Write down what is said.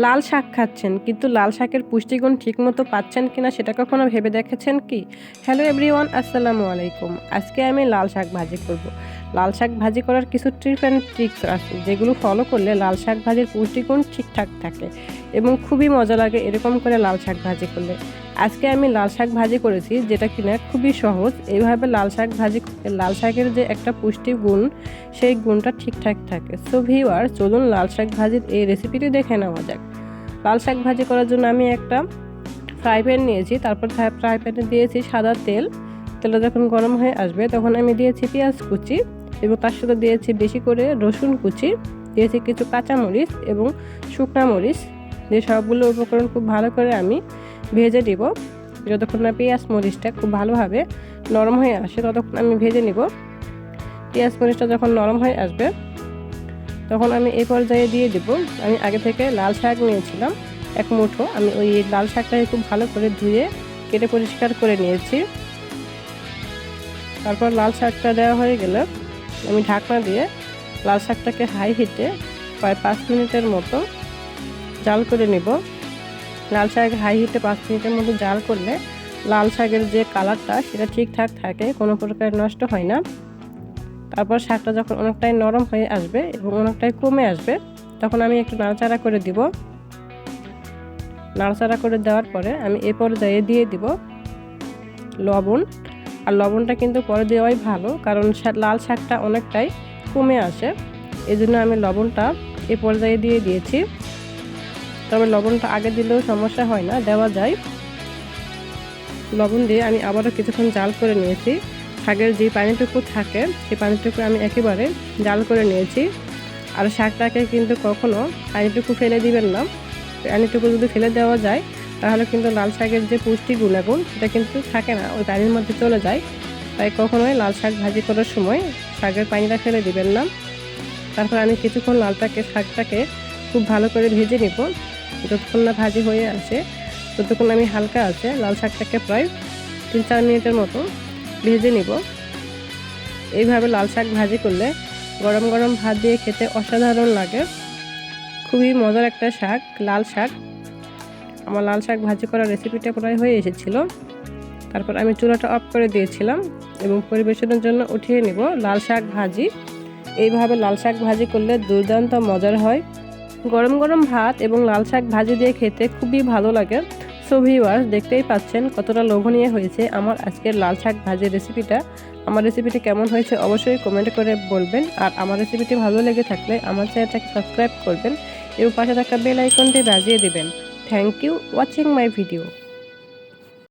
লাল শাক খাচ্ছেন কিন্তু লাল শাকের পুষ্টিগুণ ঠিকমতো পাচ্ছেন কিনা সেটা কখনো ভেবে দেখেছেন কি? হ্যালো এভরিওয়ান, আসসালামু আলাইকুম। আজকে আমি লাল শাক ভাজি করব। লাল শাক ভাজি করার কিছু টিপস অ্যান্ড ট্রিক্স আছে যেগুলো ফলো করলে লাল শাক ভাজির পুষ্টিগুণ ঠিকঠাক থাকে এবং খুবই মজা লাগে এরকম করে লাল শাক ভাজি করলে। আজকে আমি লাল শাক ভাজি করেছি যেটা কিনা খুবই সহজ। এইভাবে লাল শাক ভাজি লাল শাকের যে একটা পুষ্টি গুণ সেই গুণটা ঠিকঠাক থাকে। সো ভিউয়ার, চলুন লাল শাক ভাজির এই রেসিপিটি দেখে নেওয়া যাক। লাল শাক ভাজি করার জন্য আমি একটা ফ্রাই প্যান নিয়েছি। তারপর ফ্রাই প্যানে দিয়েছি সাদা তেল। তেলটা যখন গরম হয়ে আসবে তখন আমি দিয়েছি পেঁয়াজ কুচি এবং তার সাথে দিয়েছি বেশি করে রসুন কুচি, দিয়েছি কিছু কাঁচামরিচ এবং শুকনা মরিচ দিয়ে সবগুলো উপকরণ খুব ভালো করে আমি ভেজে নিব। যতক্ষণ না পেঁয়াজ মরিচটা খুব ভালোভাবে নরম হয়ে আসে ততক্ষণ আমি ভেজে নিব। পেঁয়াজ মরিচটা যখন নরম হয়ে আসবে তখন আমি এই পর্যায়ে দিয়ে দেব আমি আগে থেকে লাল শাক নিয়েছিলাম এক মুঠো। আমি ওই লাল শাকটাকে খুব ভালো করে ধুয়ে কেটে পরিষ্কার করে নিয়েছি। তারপর লাল শাকটা দেওয়া হয়ে গেলে আমি ঢাকনা দিয়ে লাল শাকটাকে হাই হিটে প্রায় 5 মিনিটের মতো জাল করে নেব। লাল শাক হাই হিটে 5 মিনিটের মতো জাল করলে লাল শাকের যে কালারটা সেটা ঠিকঠাক থাকে, কোনো প্রকার নষ্ট হয় না। তারপর শাকটা যখন অনেকটাই নরম হয়ে আসবে এবং অনেকটাই কমে আসবে তখন আমি একটু নাড়াচাড়া করে দিব। নাড়াচাড়া করে দেওয়ার পরে আমি এ পর্যায়ে দিয়ে দিব লবণ। আর লবণটা কিন্তু পরে দেওয়াই ভালো, কারণ লাল শাকটা অনেকটাই কমে আসে, এই জন্য আমি লবণটা এ পর্যায়ে দিয়ে দিয়েছি। তবে লবণটা আগে দিলেও সমস্যা হয় না, দেওয়া যায়। লবণ দিয়ে আমি আবারও কিছুক্ষণ জাল করে নিয়েছি। শাকের যে পানিটুকু থাকে সেই পানিটুকু আমি একেবারে জাল করে নিয়েছি। আর শাকটাকে কিন্তু কখনো পানিটুকু ফেলে দিবেন না। পানিটুকু যদি ফেলে দেওয়া যায় তাহলে কিন্তু লাল শাকের যে পুষ্টি গুণাগুণ সেটা কিন্তু থাকে না, ওই পানির মধ্যে চলে যায়। তাই কখনোই লাল শাক ভাজি করার সময় শাকের পানিটা ফেলে দিবেন না। তারপর আমি কিছুক্ষণ শাকটাকে খুব ভালো করে ভেজে নিব। যতক্ষণ না ভাজি হয়ে আসে ততক্ষণ আমি হালকা আছে লাল শাকটাকে প্রায় 3-4 মিনিটের মতো ভেজে নিব। এইভাবে লাল শাক ভাজি করলে গরম গরম ভাত দিয়ে খেতে অসাধারণ লাগে। খুবই মজার একটা শাক লাল শাক। আমার লাল শাক ভাজি করার রেসিপিটা প্রায় হয়ে এসেছিল। তারপর আমি চুলাটা অফ করে দিয়েছিলাম এবং পরিবেশনের জন্য উঠিয়ে নিব লাল শাক ভাজি। এইভাবে লাল শাক ভাজি করলে দুর্দান্ত মজার হয়। গরম গরম ভাত এবং লাল শাক ভাজি দিয়ে খেতে খুবই ভালো লাগে। সো ভিউয়ার্স, দেখতেই পাচ্ছেন কতটা লোভনীয় হয়েছে আমার আজকের লাল শাক ভাজির রেসিপিটা। আমার রেসিপিটি কেমন হয়েছে অবশ্যই কমেন্ট করে বলবেন। আর আমার রেসিপিটি ভালো লেগে থাকলে আমার চ্যানেলটাকে সাবস্ক্রাইব করবেন এবং পাশে থাকা বেল আইকনটি বাজিয়ে দেবেন। Thank you watching my video.